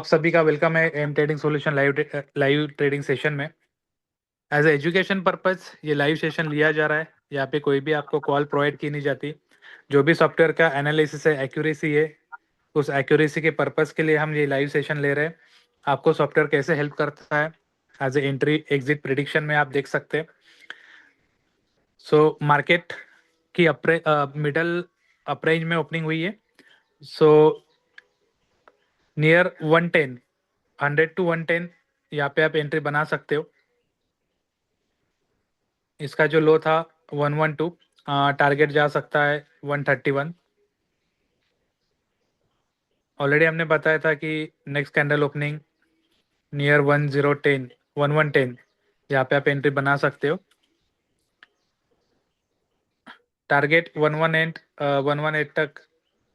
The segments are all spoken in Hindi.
आप सभी का वेलकम है M trading solution live trading session में। एज ए एजुकेशन पर्पस ये लाइव सेशन लिया जा रहा है। यहाँ पे कोई भी आपको कॉल प्रोवाइड की नहीं जाती। जो भी सॉफ्टवेयर का एनालिसिस है, एक्यूरेसी है, उस एक्यूरेसी के पर्पस के लिए हम ये लाइव सेशन ले रहे हैं। आपको सॉफ्टवेयर कैसे हेल्प करता है as a entry exit prediction में आप देख सकते हैं। सो मार्केट की मिडल अप रेंज में ओपनिंग हुई है। सो नियर 110, 100 टू 110 यहाँ पे आप एंट्री बना सकते हो। इसका जो लो था 112, टारगेट जा सकता है 131। ऑलरेडी हमने बताया था कि नेक्स्ट कैंडल ओपनिंग नियर 1010, 1110 यहाँ पे आप एंट्री बना सकते हो। टारगेट 118 तक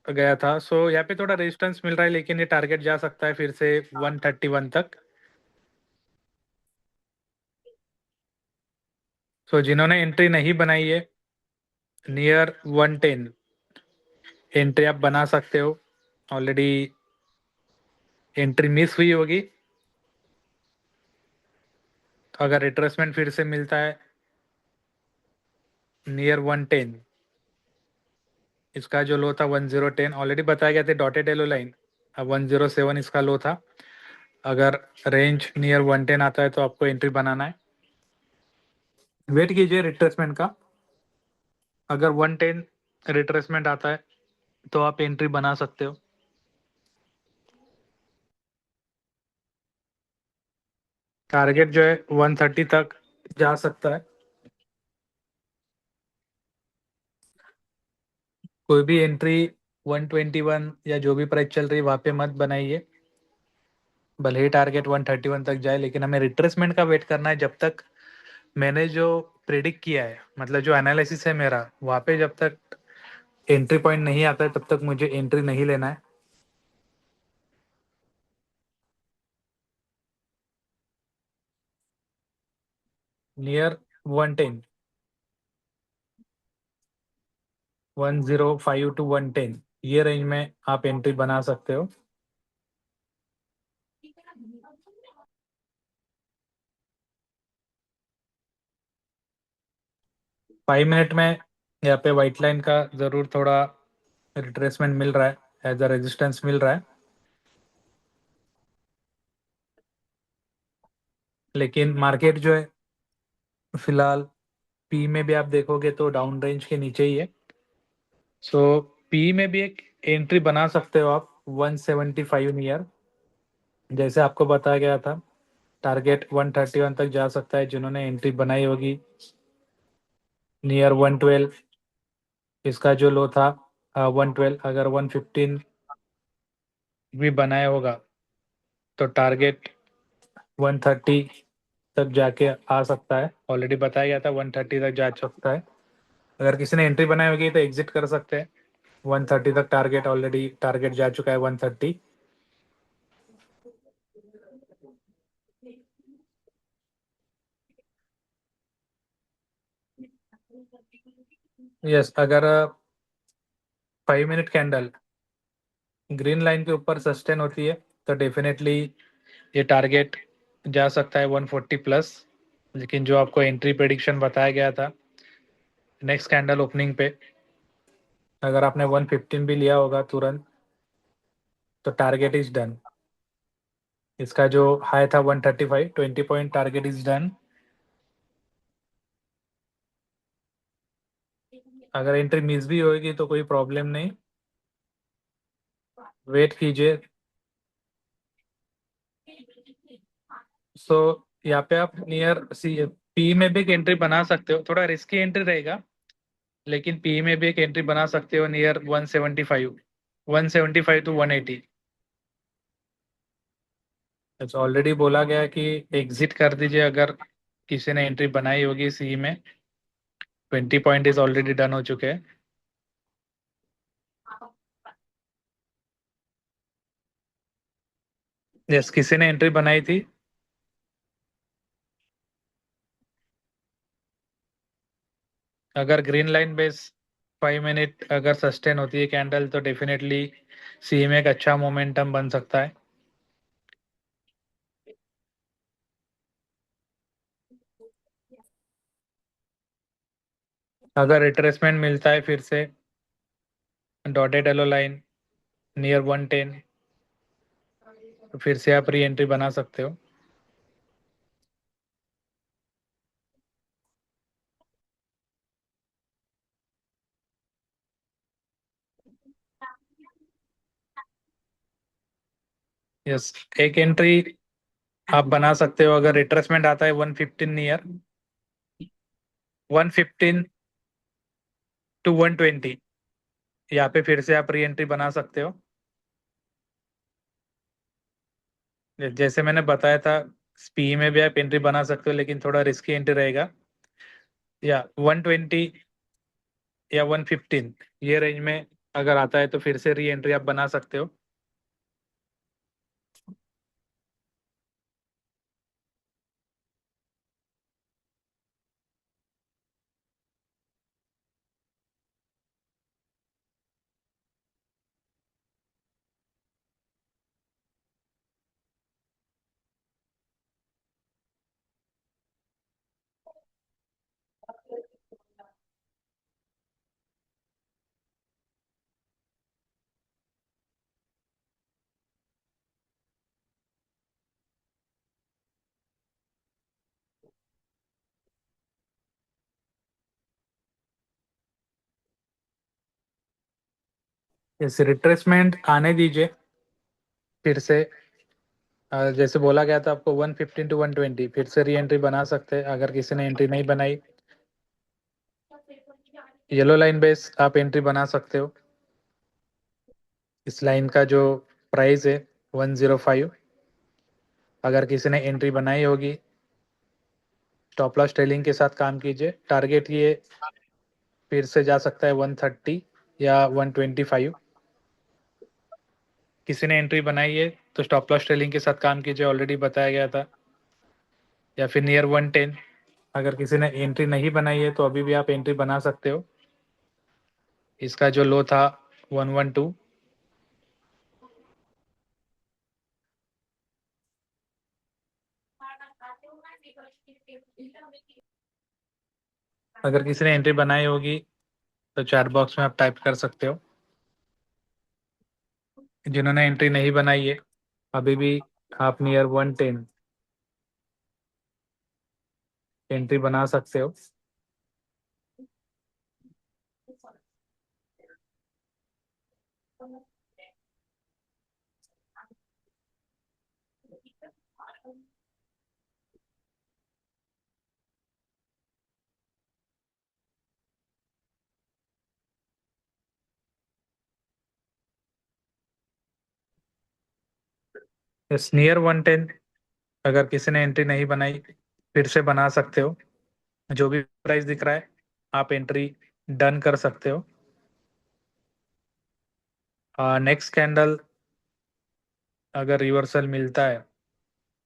गया था। सो यहाँ पे थोड़ा रेजिस्टेंस मिल रहा है, लेकिन ये टारगेट जा सकता है फिर से 131 तक। सो जिन्होंने एंट्री नहीं बनाई है नियर 110 एंट्री आप बना सकते हो। ऑलरेडी एंट्री मिस हुई होगी, तो अगर रिट्रेसमेंट फिर से मिलता है नियर 110, इसका जो लो था 1010 ऑलरेडी बताया गया था, डॉटेड येलो लाइन। अब 107 इसका लो था। अगर रेंज नियर 110 आता है तो आपको एंट्री बनाना है। वेट कीजिए रिट्रेसमेंट का। अगर 110 रिट्रेसमेंट आता है तो आप एंट्री बना सकते हो। टारगेट जो है 130 तक जा सकता है। कोई भी एंट्री 121 या जो भी प्राइस चल रही है वहाँ पे मत बनाइए। भले ही टारगेट 131 तक जाए, लेकिन हमें रिट्रेसमेंट का वेट करना है। जब तक मैंने जो प्रिडिक्ट किया है, मतलब जो एनालिसिस है मेरा, वहाँ पे जब तक एंट्री पॉइंट नहीं आता है तब तक मुझे एंट्री नहीं लेना है। नियर 110, 105 टू 110 ये रेंज में आप एंट्री बना सकते हो। फाइव मिनट में यहाँ पे व्हाइट लाइन का ज़रूर थोड़ा रिट्रेसमेंट मिल रहा है, एज अ रेजिस्टेंस मिल रहा है। लेकिन मार्केट जो है फिलहाल पी में भी आप देखोगे तो डाउन रेंज के नीचे ही है। सो पी में भी एक एंट्री बना सकते हो आप 175 नियर, जैसे आपको बताया गया था। टारगेट 131 तक जा सकता है। जिन्होंने एंट्री बनाई होगी नियर 112, इसका जो लो था 112, अगर 115 भी बनाया होगा तो टारगेट 130 तक जाके आ सकता है। ऑलरेडी बताया गया था 130 तक जा सकता है। अगर किसी ने एंट्री बनाई होगी तो एग्जिट कर सकते हैं। 130 तक टारगेट, ऑलरेडी टारगेट जा चुका है 130। यस, अगर 5 मिनट कैंडल ग्रीन लाइन के ऊपर सस्टेन होती है तो डेफिनेटली ये टारगेट जा सकता है 140 प्लस। लेकिन जो आपको एंट्री प्रेडिक्शन बताया गया था नेक्स्ट कैंडल ओपनिंग पे, अगर आपने 115 भी लिया होगा तुरंत तो टारगेट इज डन। इसका जो हाई था 135, 20 पॉइंट टारगेट इज डन। अगर एंट्री मिस भी होगी तो कोई प्रॉब्लम नहीं, वेट कीजिए। सो यहाँ पे आप नियर सी पी में भी एक एंट्री बना सकते हो। थोड़ा रिस्की एंट्री रहेगा, लेकिन पी में भी एक एंट्री बना सकते हो नियर 175, 175 टू 180। ऑलरेडी बोला गया कि एग्जिट कर दीजिए अगर किसी ने एंट्री बनाई होगी सी में। 20 पॉइंट इज ऑलरेडी डन हो चुके हैं। यस, किसी ने एंट्री बनाई थी। अगर ग्रीन लाइन बेस 5 मिनट अगर सस्टेन होती है कैंडल तो डेफिनेटली सी में एक अच्छा मोमेंटम बन सकता है। अगर रिट्रेसमेंट मिलता है फिर से डॉटेड येलो लाइन नियर 110, तो फिर से आप री एंट्री बना सकते हो। यस, एक एंट्री आप बना सकते हो अगर रिट्रेसमेंट आता है 115 नियर 115 टू 120, यहाँ पे फिर से आप री एंट्री बना सकते हो। जैसे मैंने बताया था, स्पी में भी आप एंट्री बना सकते हो लेकिन थोड़ा रिस्की एंट्री रहेगा। या 120 या 115 ये रेंज में अगर आता है तो फिर से री एंट्री आप बना सकते हो। इस रिट्रेसमेंट आने दीजिए फिर से। जैसे बोला गया था आपको 115 टू 120 फिर से री एंट्री बना सकते हैं अगर किसी ने एंट्री नहीं बनाई। येलो लाइन बेस आप एंट्री बना सकते हो। इस लाइन का जो प्राइस है 105, अगर किसी ने एंट्री बनाई होगी स्टॉप लॉस ट्रेलिंग के साथ काम कीजिए। टारगेट ये फिर से जा सकता है 130 या 125। किसी ने एंट्री बनाई है तो स्टॉप लॉस ट्रेलिंग के साथ काम कीजिए, ऑलरेडी बताया गया था। या फिर नियर 110, अगर किसी ने एंट्री नहीं बनाई है तो अभी भी आप एंट्री बना सकते हो। इसका जो लो था 112। अगर किसी ने एंट्री बनाई होगी तो चैट बॉक्स में आप टाइप कर सकते हो। जिन्होंने एंट्री नहीं बनाई है अभी भी आप नियर 110 एंट्री बना सकते हो। यस, नियर 110 अगर किसी ने एंट्री नहीं बनाई फिर से बना सकते हो। जो भी प्राइस दिख रहा है आप एंट्री डन कर सकते हो। नेक्स्ट कैंडल अगर रिवर्सल मिलता है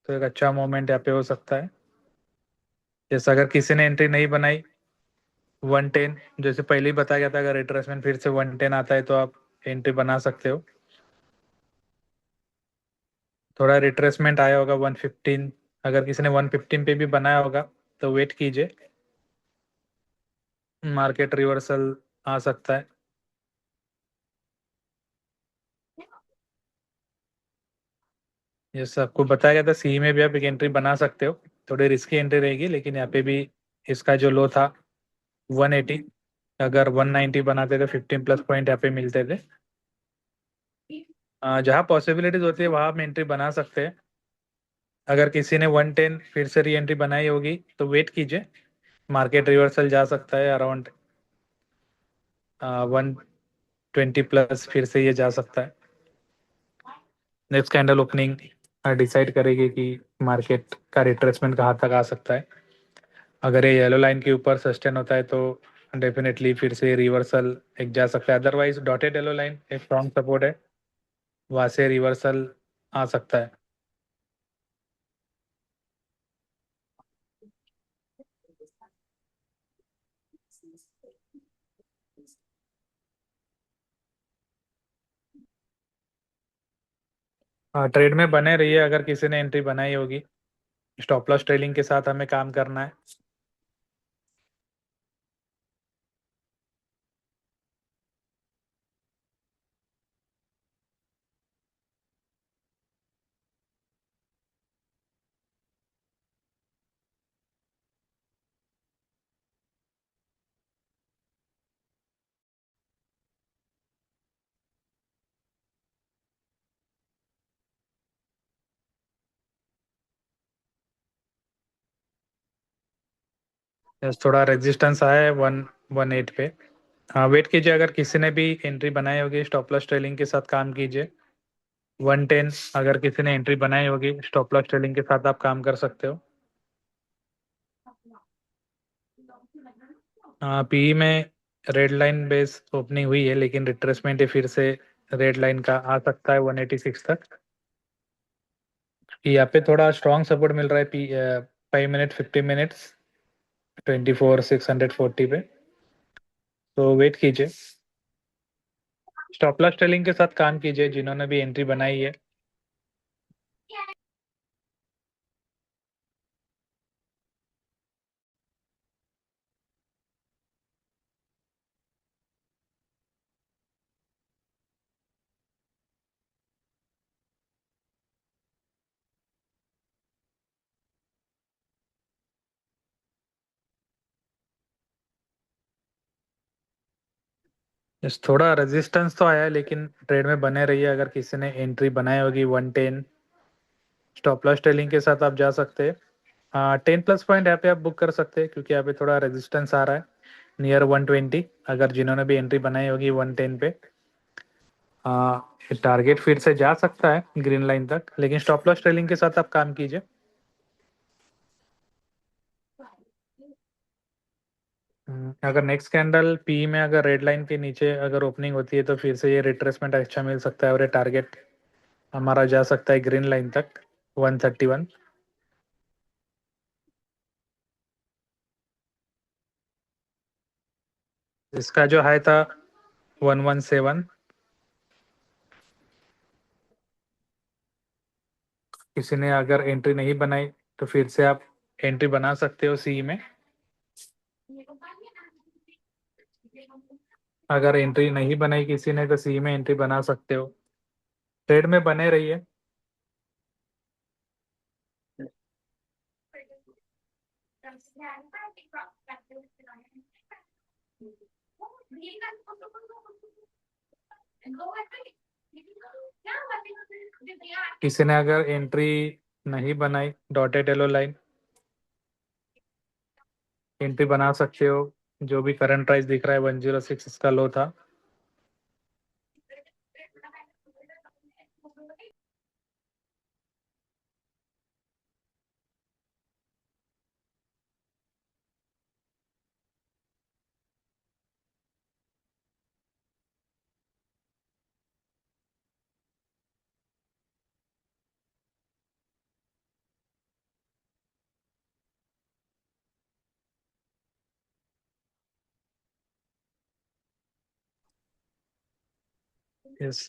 तो एक अच्छा मोमेंट यहाँ पे हो सकता है। जैसे अगर किसी ने एंट्री नहीं बनाई 110, जैसे पहले ही बताया गया था, अगर रिट्रेसमेंट फिर से 110 आता है तो आप एंट्री बना सकते हो। थोड़ा रिट्रेसमेंट आया होगा 115, अगर किसी ने 115 पे भी बनाया होगा तो वेट कीजिए, मार्केट रिवर्सल आ सकता है। जैसे आपको बताया गया था सी में भी आप एक एंट्री बना सकते हो। थोड़ी रिस्की एंट्री रहेगी लेकिन यहाँ पे भी इसका जो लो था 180, अगर 190 बनाते तो 15 प्लस पॉइंट यहाँ पे मिलते थे। जहाँ पॉसिबिलिटीज होती है वहां हम एंट्री बना सकते हैं। अगर किसी ने 110 फिर से री एंट्री बनाई होगी तो वेट कीजिए, मार्केट रिवर्सल जा सकता है अराउंड 120 प्लस, फिर से ये जा सकता है। नेक्स्ट कैंडल ओपनिंग डिसाइड करेगी कि मार्केट का रिट्रेसमेंट कहाँ तक आ सकता है। अगर ये येलो लाइन के ऊपर सस्टेन होता है तो डेफिनेटली फिर से रिवर्सल एक जा सकता है, अदरवाइज डॉटेड येलो लाइन एक स्ट्रॉन्ग सपोर्ट है, वहाँ से रिवर्सल आ सकता है। ट्रेड में बने रहिए अगर किसी ने एंट्री बनाई होगी। स्टॉप लॉस ट्रेलिंग के साथ हमें काम करना है। थोड़ा रेजिस्टेंस आया है 118 पे। हाँ, वेट कीजिए, अगर किसी ने भी एंट्री बनाई होगी स्टॉप लॉस ट्रेलिंग के साथ काम कीजिए। 110 अगर किसी ने एंट्री बनाई होगी स्टॉप लॉस ट्रेलिंग के साथ आप काम कर सकते हो। हाँ, पीई में रेड लाइन बेस ओपनिंग हुई है, लेकिन रिट्रेसमेंट ही फिर से रेड लाइन का आ सकता है 186 तक। यहाँ पे थोड़ा स्ट्रॉन्ग सपोर्ट मिल रहा है पी 5 मिनट 50 मिनट्स 24,640 पे। तो वेट कीजिए, स्टॉप लॉस ट्रेलिंग के साथ काम कीजिए जिन्होंने भी एंट्री बनाई है। थोड़ा रेजिस्टेंस तो आया है, लेकिन ट्रेड में बने रहिए। अगर किसी ने एंट्री बनाई होगी 110 स्टॉप लॉस ट्रेलिंग के साथ आप जा सकते हैं। हाँ, 10+ पॉइंट यहाँ पे आप बुक कर सकते हैं, क्योंकि यहाँ पे थोड़ा रेजिस्टेंस आ रहा है नियर 120। अगर जिन्होंने भी एंट्री बनाई होगी 110 पे, हाँ, टारगेट फिर से जा सकता है ग्रीन लाइन तक, लेकिन स्टॉप लॉस ट्रेलिंग के साथ आप काम कीजिए। अगर नेक्स्ट कैंडल पी में अगर रेड लाइन के नीचे अगर ओपनिंग होती है तो फिर से ये रिट्रेसमेंट अच्छा मिल सकता है और ये टारगेट हमारा जा सकता है ग्रीन लाइन तक 131। इसका जो हाई था 117। किसी ने अगर एंट्री नहीं बनाई तो फिर से आप एंट्री बना सकते हो सी में। अगर एंट्री नहीं बनाई किसी ने तो सी में एंट्री बना सकते हो। ट्रेड में बने रहिए। किसी ने अगर एंट्री नहीं बनाई डॉटेड येलो लाइन एंट्री बना सकते हो। जो भी करंट प्राइस दिख रहा है 106 इसका लो था। यस,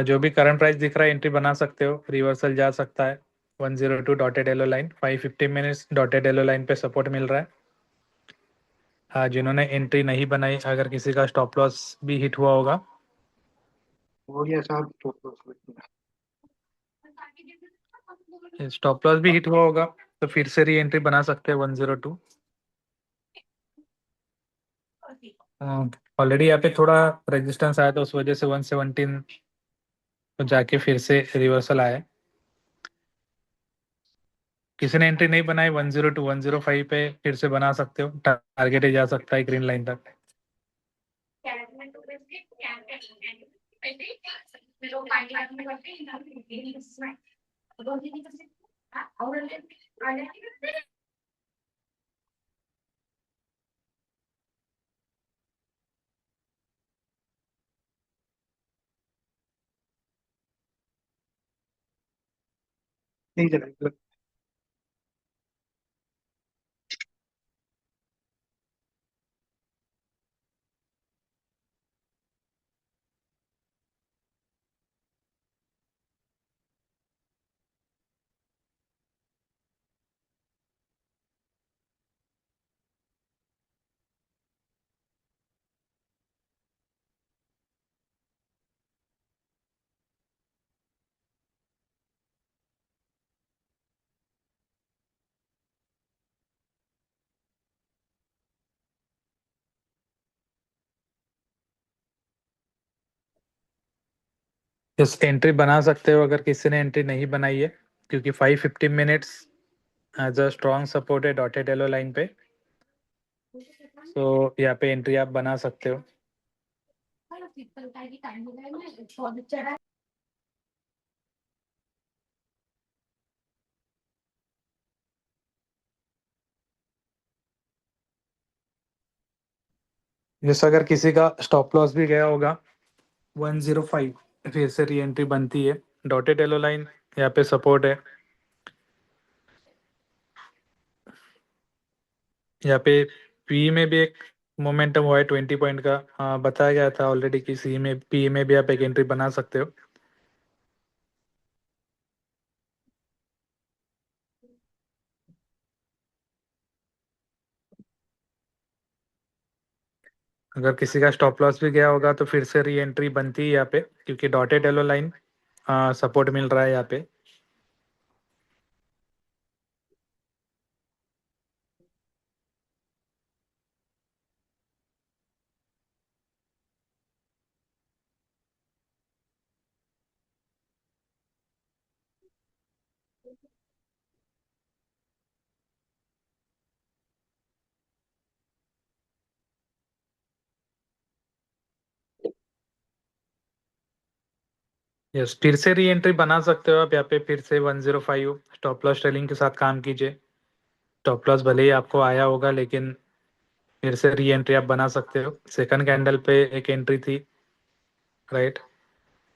जो भी करंट प्राइस दिख रहा है एंट्री बना सकते हो। रिवर्सल जा सकता है 102 dotted yellow line 550 minutes dotted yellow line पे सपोर्ट मिल रहा है। जिन्होंने एंट्री नहीं बनाई, अगर किसी का स्टॉप लॉस भी हिट हुआ होगा, हो गया साहब तो स्टॉप लॉस भी हिट हुआ होगा तो फिर से री एंट्री बना सकते हैं 102। ऑलरेडी यहाँ पे थोड़ा रेजिस्टेंस आया था, उस वजह से 117 तो जाके फिर से रिवर्सल आया है। किसी ने एंट्री नहीं बनाई 102 105 पे फिर से बना सकते हो। टारगेट ही जा सकता है ग्रीन लाइन तक। नहीं चलेगा। इस एंट्री बना सकते हो अगर किसी ने एंट्री नहीं बनाई है, क्योंकि 550 minutes as a strong support है डॉटेड येलो लाइन पे। तो यहाँ पे एंट्री आप बना सकते हो। जैसे अगर किसी का स्टॉप लॉस भी गया होगा 105, फिर से री एंट्री बनती है। डॉटेड येलो लाइन यहाँ पे सपोर्ट है। यहाँ पे पी में भी एक मोमेंटम हुआ है 20 पॉइंट का। हाँ, बताया गया था ऑलरेडी कि सी में पी में भी आप एक एंट्री बना सकते हो। अगर किसी का स्टॉप लॉस भी गया होगा तो फिर से री एंट्री बनती है यहाँ पे, क्योंकि डॉटेड येलो लाइन सपोर्ट मिल रहा है यहाँ पे। यस, फिर से री एंट्री बना सकते हो आप यहाँ पे। फिर से 105 स्टॉप लॉस ट्रेलिंग के साथ काम कीजिए। स्टॉप लॉस भले ही आपको आया होगा, लेकिन फिर से री एंट्री आप बना सकते हो। सेकंड कैंडल पे एक एंट्री थी, राइट।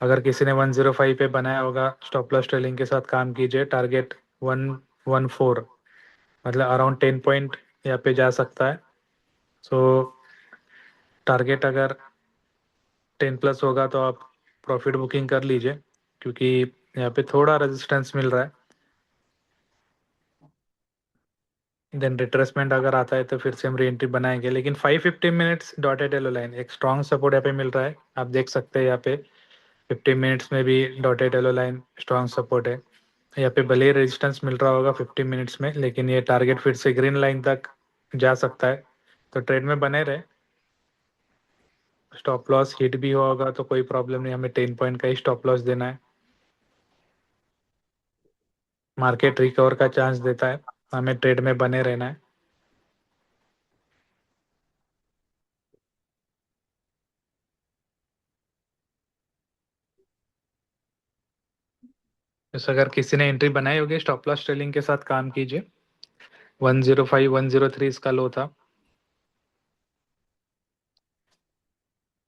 अगर किसी ने 105 पे बनाया होगा, स्टॉप लॉस ट्रेलिंग के साथ काम कीजिए। टारगेट 114, मतलब अराउंड 10 पॉइंट यहाँ पे जा सकता है। सो टारगेट अगर 10+ होगा तो आप प्रॉफिट बुकिंग कर लीजिए, क्योंकि यहाँ पे थोड़ा रेजिस्टेंस मिल रहा है। देन रिट्रेसमेंट अगर आता है तो फिर से हम री एंट्री बनाएंगे, लेकिन 550 मिनट्स डॉटेड येलो लाइन एक स्ट्रॉन्ग सपोर्ट यहाँ पे मिल रहा है। आप देख सकते हैं यहाँ पे 50 मिनट्स में भी dotted yellow line strong support है। यहाँ पे भले ही रेजिस्टेंस मिल रहा होगा 50 मिनट्स में, लेकिन ये टारगेट फिर से ग्रीन लाइन तक जा सकता है। तो ट्रेड में बने रहे। स्टॉप लॉस हिट भी होगा तो कोई प्रॉब्लम नहीं, हमें 10 पॉइंट का ही स्टॉप लॉस देना है। मार्केट रिकवर का चांस देता है, हमें ट्रेड में बने रहना है। जैसे अगर किसी ने एंट्री बनाई होगी स्टॉप लॉस ट्रेलिंग के साथ काम कीजिए। 105 103 इसका लो था।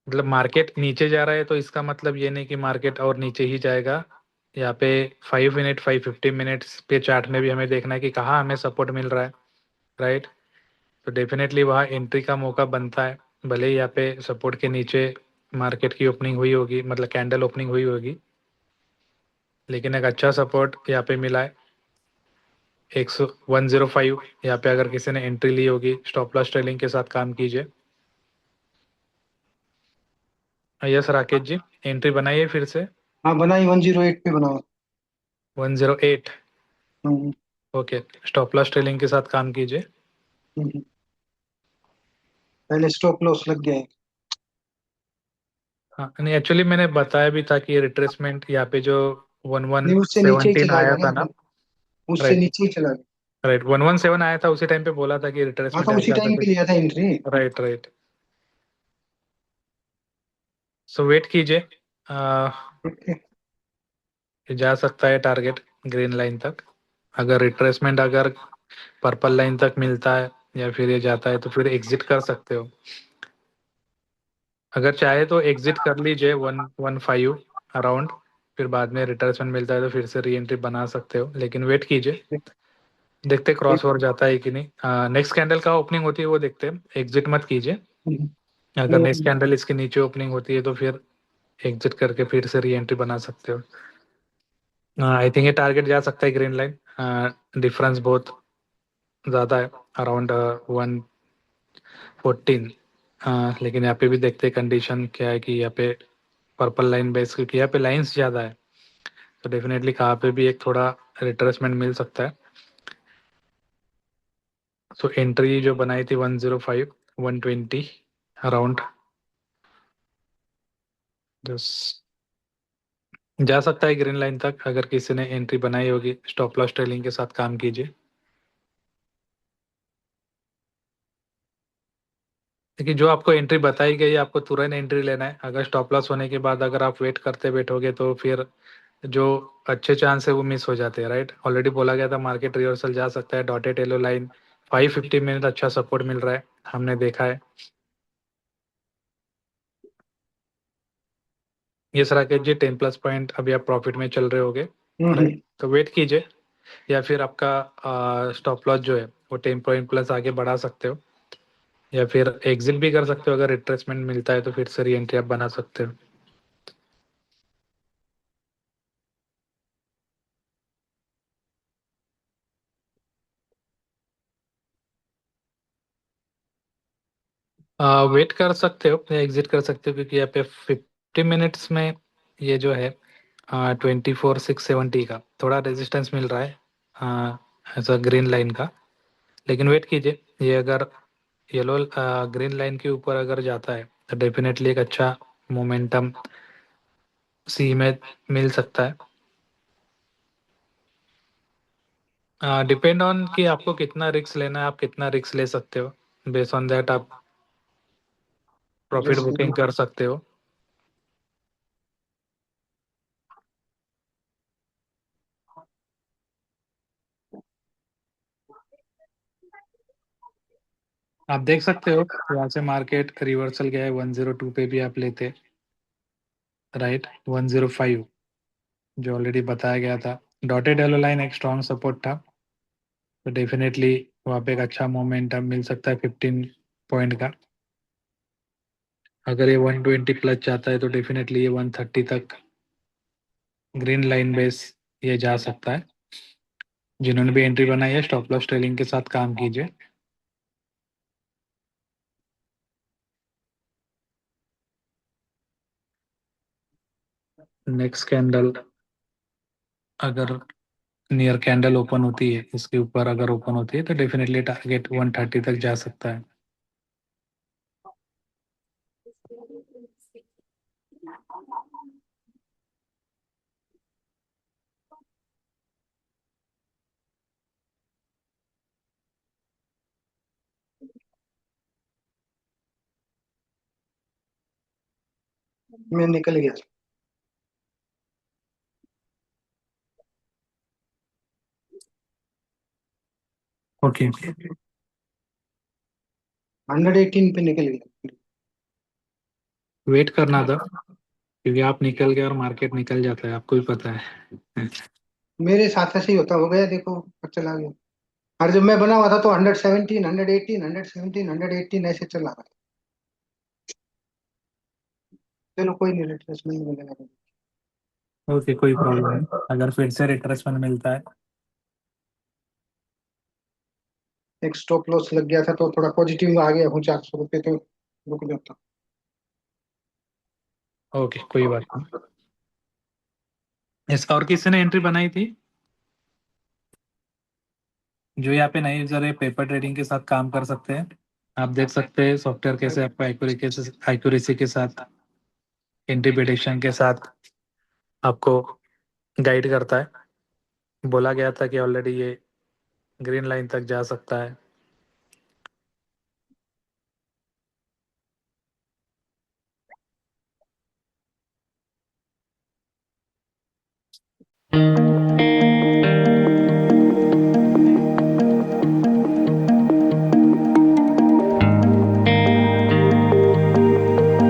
मतलब मार्केट नीचे जा रहा है तो इसका मतलब ये नहीं कि मार्केट और नीचे ही जाएगा। यहाँ पे 5 मिनट 550 मिनट्स पे चार्ट में भी हमें देखना है कि कहाँ हमें सपोर्ट मिल रहा है, राइट। तो डेफिनेटली वहाँ एंट्री का मौका बनता है। भले ही यहाँ पे सपोर्ट के नीचे मार्केट की ओपनिंग हुई होगी, मतलब कैंडल ओपनिंग हुई होगी, लेकिन एक अच्छा सपोर्ट यहाँ पे मिला है। 105 यहाँ पे अगर किसी ने एंट्री ली होगी स्टॉप लॉस ट्रेलिंग के साथ काम कीजिए। यस राकेश जी, एंट्री बनाइए फिर से। हाँ बनाई, 108 पे बनाओ। 108। हम्म, ओके, स्टॉप लॉस ट्रेलिंग के साथ काम कीजिए। हम्म। पहले स्टॉप लॉस लग गया है। हाँ, नहीं एक्चुअली मैंने बताया भी था कि रिट्रेसमेंट यहाँ पे जो वन वन नहीं, उससे नीचे ही 17 चला आया गया था ना, ना। उससे राइट, नीचे ही चला गया। राइट 117 आया था, उसी टाइम पे बोला था कि हाँ रिट्रेसमेंट तो उसी आएगा तो टाइम पे फिर। लिया था entry. Right, right. So wait कीजिए। ओके। ये जा सकता है टारगेट ग्रीन लाइन तक। अगर रिट्रेसमेंट अगर पर्पल लाइन तक मिलता है या फिर ये जाता है तो फिर एग्जिट कर सकते हो। अगर चाहे तो एग्जिट कर लीजिए 115 अराउंड। फिर बाद में रिट्रेसमेंट मिलता है तो फिर से री एंट्री बना सकते हो, लेकिन वेट कीजिए। देखते क्रॉस ओवर जाता है कि नहीं। नेक्स्ट कैंडल का ओपनिंग होती है वो देखते हैं, एग्जिट मत कीजिए। अगर नेक्स्ट कैंडल इसके नीचे ओपनिंग होती है तो फिर एग्जिट करके फिर से री एंट्री बना सकते हो। आई थिंक ये टारगेट जा सकता है ग्रीन लाइन। डिफरेंस बहुत ज़्यादा है, अराउंड 114। लेकिन यहाँ पे भी देखते हैं कंडीशन क्या है, कि यहाँ पे पर्पल लाइन बेस, क्योंकि यहाँ पे लाइंस ज़्यादा है। तो डेफिनेटली कहाँ पे भी एक थोड़ा रिट्रेसमेंट मिल सकता है। सो एंट्री जो बनाई थी 105 120 अराउंड, जस्ट जा सकता है ग्रीन लाइन तक। अगर किसी ने एंट्री बनाई होगी स्टॉप लॉस ट्रेलिंग के साथ काम कीजिए। देखिए जो आपको एंट्री बताई गई आपको तुरंत एंट्री लेना है। अगर स्टॉप लॉस होने के बाद अगर आप वेट करते बैठोगे तो फिर जो अच्छे चांस है वो मिस हो जाते हैं, राइट। ऑलरेडी बोला गया था मार्केट रिवर्सल जा सकता है। डॉटेड येलो लाइन 550 मिनट अच्छा सपोर्ट मिल रहा है, हमने देखा है। ये राकेश जी 10+ पॉइंट अभी आप प्रॉफिट में चल रहे होगे, हम्म। राइट। तो वेट कीजिए, या फिर आपका स्टॉप लॉस जो है वो 10 पॉइंट प्लस आगे बढ़ा सकते हो, या फिर एग्जिट भी कर सकते हो। अगर रिट्रेसमेंट मिलता है तो फिर से री एंट्री आप बना सकते हो। वेट कर सकते हो या एग्जिट कर सकते हो, क्योंकि यहाँ पे 50 मिनट्स में ये जो है 24,670 का थोड़ा रेजिस्टेंस मिल रहा है ऐसा ग्रीन लाइन का। लेकिन वेट कीजिए, ये अगर येलो ग्रीन लाइन के ऊपर अगर जाता है तो डेफिनेटली एक अच्छा मोमेंटम सी में मिल सकता है। डिपेंड ऑन कि आपको कितना रिस्क लेना है, आप कितना रिस्क ले सकते हो। बेस्ड ऑन दैट आप प्रॉफिट जैसे बुकिंग कर सकते हो। आप देख सकते हो यहाँ से मार्केट रिवर्सल गया है 102 पे भी आप लेते, राइट। 105 जो ऑलरेडी बताया गया था। डॉटेड येलो लाइन एक स्ट्रॉन्ग सपोर्ट था, तो डेफिनेटली वहाँ पे एक अच्छा मोमेंटम मिल सकता है 15 पॉइंट का। अगर ये 120 प्लस जाता है तो डेफिनेटली ये 130 तक ग्रीन लाइन बेस ये जा सकता है। जिन्होंने भी एंट्री बनाई है स्टॉप लॉस ट्रेलिंग के साथ काम कीजिए। नेक्स्ट कैंडल अगर नियर कैंडल ओपन होती है, इसके ऊपर अगर ओपन होती है तो डेफिनेटली टारगेट 130 तक जा सकता है। मैं निकल गया। ओके, 118 पे निकल गया। वेट करना था, क्योंकि आप निकल गए और मार्केट निकल जाता है, आपको भी पता है। मेरे साथ ऐसे ही होता हो गया, देखो अब चला गया। और जब मैं बना हुआ था तो 117, 118, 117, 118 ऐसे चला रहा था। चलो कोई नहीं, रिट्रेसमेंट मिलेगा। ओके, कोई प्रॉब्लम नहीं। अगर फिर से रिट्रेसमेंट मिलता है एक स्टॉप लॉस लग गया था तो थोड़ा पॉजिटिव आ गया हूँ, 400 रुपये तो रुक जाता। ओके, कोई बात नहीं। इसका और किसी ने एंट्री बनाई थी जो यहाँ पे नए यूजर है पेपर ट्रेडिंग के साथ काम कर सकते हैं। आप देख सकते हैं सॉफ्टवेयर कैसे आपको एक्यूरेसी के साथ एंट्री प्रिडिक्शन के साथ आपको गाइड करता है। बोला गया था कि ऑलरेडी ये ग्रीन लाइन तक जा सकता है।